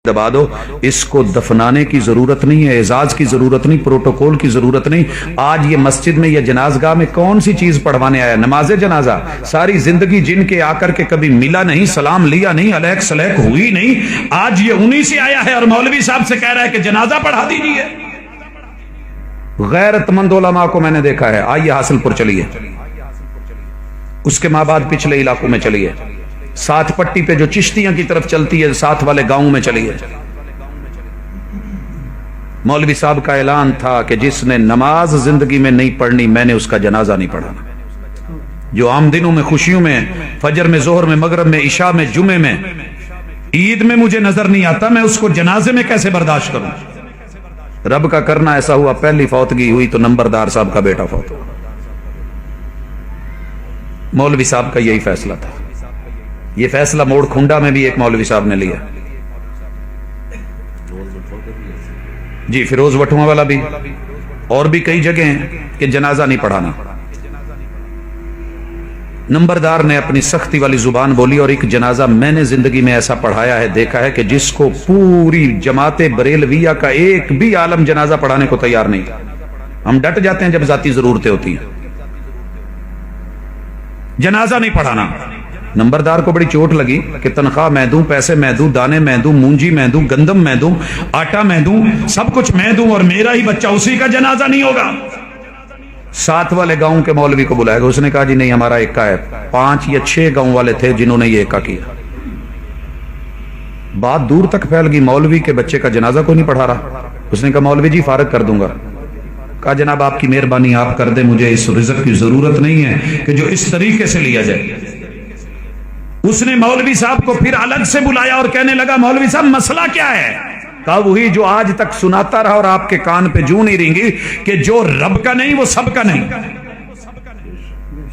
दबा दो। इसको दफनाने की जरूरत नहीं है, एजाज की जरूरत नहीं, प्रोटोकॉल की जरूरत नहीं। आज ये मस्जिद में या जनाजगाह में कौन सी चीज पढ़वाने आया? नमाज जनाजा। सारी जिंदगी जिनके आकर के कभी मिला नहीं, सलाम लिया नहीं, अलैक सलैक हुई नहीं, आज ये उन्हीं से आया है और मौलवी साहब से कह रहा है कि जनाजा पढ़ा दीजिए। गैरतमंद उलमा को मैंने देखा है। आइए हासिलपुर चलिए, उसके माँ बाद पिछले इलाकों में चलिए, साथ पट्टी पे जो चिश्तियां की तरफ चलती है साथ वाले गांव में चलिए। मौलवी साहब का ऐलान था कि जिसने नमाज जिंदगी में नहीं पढ़नी मैंने उसका जनाजा नहीं पढ़ाना। जो आम दिनों में, खुशियों में, फजर में, जोहर में, मगरब में, इशा में, जुमे में, ईद में मुझे नजर नहीं आता, मैं उसको जनाजे में कैसे बर्दाश्त करूं? रब का करना ऐसा हुआ, पहली फौतगी हुई तो नंबरदार साहब का बेटा फौत हुआ। मौलवी साहब का यही फैसला था। ये फैसला मोड़ खुंडा में भी एक मौलवी साहब ने लिया जी, फिरोज वटुआ वाला भी, और भी कई जगह हैं कि जनाजा नहीं पढ़ाना। नंबरदार ने अपनी सख्ती वाली जुबान बोली और एक जनाजा मैंने जिंदगी में ऐसा पढ़ाया है, देखा है कि जिसको पूरी जमाते बरेलविया का एक भी आलम जनाजा पढ़ाने को तैयार नहीं। हम डट जाते हैं जब जाती जरूरतें होती हैं, जनाजा नहीं पढ़ाना। नंबरदार को बड़ी चोट लगी कि तनख्वाह मैं दूं, पैसे मैं दूं, दाने मैं दूं, मूंजी मैं दूं, गंदम मैं दूं, आटा मैं दूं, सब कुछ मैं दूं और मेरा ही बच्चा, उसी का जनाजा नहीं होगा। साथ वाले गांव के मौलवी को बुलाया, उसने कहा जी नहीं, हमारा एका है। 5 या 6 गांव वाले थे जिन्होंने ये एका किया। बात दूर तक फैल गई, मौलवी के बच्चे का जनाजा को नहीं पढ़ा रहा। उसने कहा मौलवी जी फारग कर दूंगा। कहा जनाब आपकी मेहरबानी, आप कर दे, मुझे इस रिज़्क़ की जरूरत नहीं है कि जो इस तरीके से लिया जाए। उसने मौलवी साहब को फिर अलग से बुलाया और कहने लगा मौलवी साहब मसला क्या है? कहा वही जो आज तक सुनाता रहा और आपके कान पे जूं नहीं रेंगी कि जो रब का नहीं वो सबका नहीं,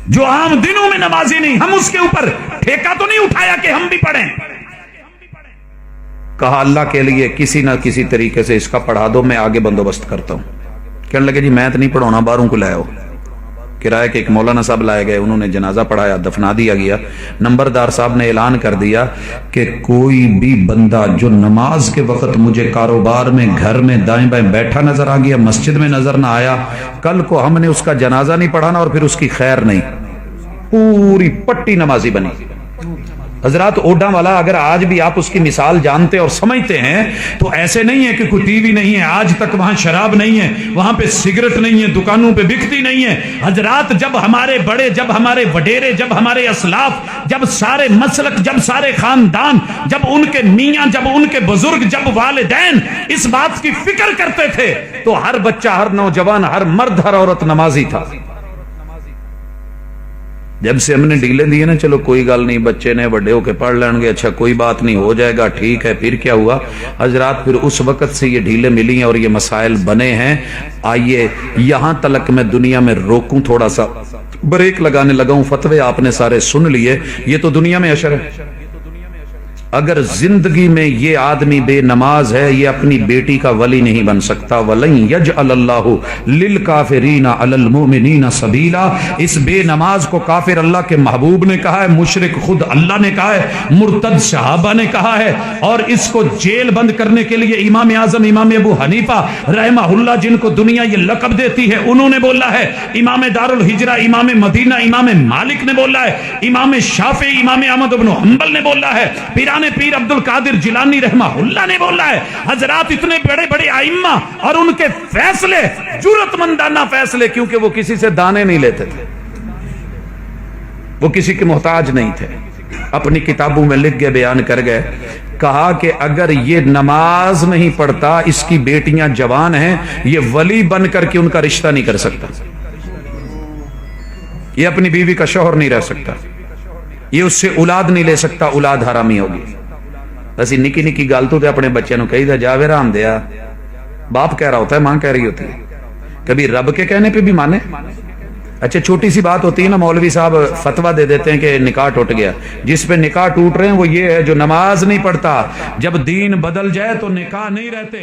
जो आम दिनों में नमाजी नहीं, हम उसके ऊपर ठेका तो नहीं उठाया कि हम भी पढ़ें। कहा अल्लाह के लिए किसी ना किसी तरीके से इसका पढ़ा दो, मैं आगे बंदोबस्त करता हूं। कहने लगे जी मैं तो नहीं पढ़ाना, बाहरों को लाओ। किराए के एक मौलाना साहब लाए गए, उन्होंने जनाजा पढ़ाया, दफना दिया गया। नंबरदार साहब ने ऐलान कर दिया कि कोई भी बंदा जो नमाज के वक्त मुझे कारोबार में, घर में दाएं बाएं बैठा नजर आ गया, मस्जिद में नजर ना आया, कल को हमने उसका जनाजा नहीं पढ़ाना और फिर उसकी खैर नहीं। पूरी पट्टी नमाजी बनी। हजरत ओडा वाला, अगर आज भी आप उसकी मिसाल जानते और समझते हैं तो ऐसे नहीं है कि कोई टीवी नहीं है, आज तक वहां शराब नहीं है, वहां पे सिगरेट नहीं है, दुकानों पे बिकती नहीं है। हजरत जब हमारे बड़े, जब हमारे वडेरे, जब हमारे असलाफ, जब सारे मसलक, जब सारे खानदान, जब उनके मियां, जब उनके बुजुर्ग, जब वालिदैन इस बात की फिक्र करते थे तो हर बच्चा, हर नौजवान, हर मर्द, हर औरत नमाजी था। जब से हमने ढीले दिए ना, चलो कोई गल नहीं, बच्चे ने बड़े होके पढ़ लेंगे, अच्छा कोई बात नहीं, हो जाएगा, ठीक है, फिर क्या हुआ हजरात? फिर उस वक्त से ये ढीले मिली हैं और ये मसाइल बने हैं। आइए यहां तलक मैं दुनिया में रोकूं, थोड़ा सा ब्रेक लगाने लगा हूं। फतवे आपने सारे सुन लिए, ये तो दुनिया में अशर है। अगर जिंदगी में ये आदमी बेनमाज है, ये अपनी बेटी का वली नहीं बन सकता। वलन यजअलल्लाहु लिल काफिरीना अलल मुमिनीना सबीला। इस बेनमाज को काफिर अल्लाह के महबूब ने कहा है, मुशरिक खुद अल्लाह ने कहा है, मुर्तद सहाबा ने कहा है, और इसको जेल बंद करने के लिए इमाम आजम इमाम अबू हनीफा रहमहुल्लाह, जिनको दुनिया ये लकब देती है, उन्होंने बोला है। इमाम दारुल हिजरा, इमाम मदीना, इमाम मालिक ने बोला है। इमाम शाफी, इमाम अहमद इब्न हंबल ने बोला है। पीर अब्दुल कादिर जिलानी रहमहुल्लाह ने बोला है। हजरात इतने बड़े बड़े आइम्मा और उनके फैसले जुर्रतमंदाना फैसले, क्योंकि वो किसी से दाने नहीं लेते थे, वो किसी के मोहताज नहीं थे। अपनी किताबों में लिख के बयान कर गए, कहा कि अगर ये नमाज नहीं पढ़ता, इसकी बेटियां जवान हैं, ये वली बन करके उनका रिश्ता नहीं कर सकता, ये अपनी बीवी का शौहर नहीं रह सकता, ये उससे औलाद नहीं ले सकता, औलाद हरामी होगी। ਅਸੀਂ निकी निकी गल तो अपने बच्चों को कही जावे राम दिया, बाप कह रहा होता है, मां कह रही होती है, कभी रब के कहने पे भी माने। अच्छा छोटी सी बात होती है ना, मौलवी साहब फतवा दे देते हैं कि निकाह टूट गया। जिस पे निकाह टूट रहे हैं वो ये है जो नमाज नहीं पढ़ता। जब दीन बदल जाए तो निकाह नहीं रहते।